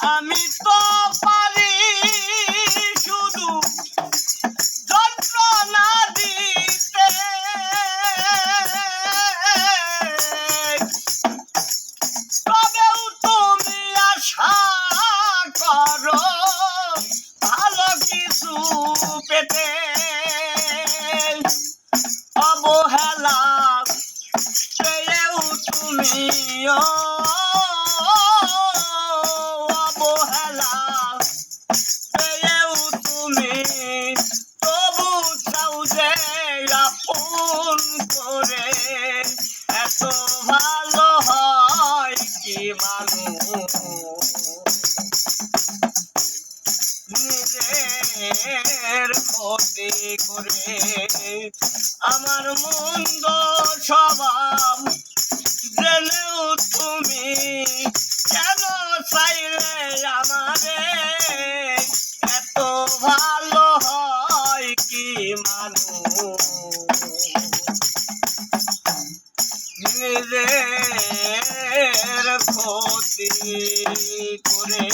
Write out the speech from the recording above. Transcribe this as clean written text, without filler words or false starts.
আমি তো পারি শুধু যন্ত্রণা দিতে, তবেও তুমি আশা করো ভালো কিছু পেতে। অবহেলা পেয়েও তুমি অবহেলা পেয়েও তুমি তবু চাও যে আপন করে। এত ভালো হয় কি মানুষ নিজের ক্ষতি করে। আমার মন্দ স্বভাব জেনেও তুমি কেন চাইলে আমারে। এত ভালো হয় কি মানুষ নিজের ক্ষতি করে।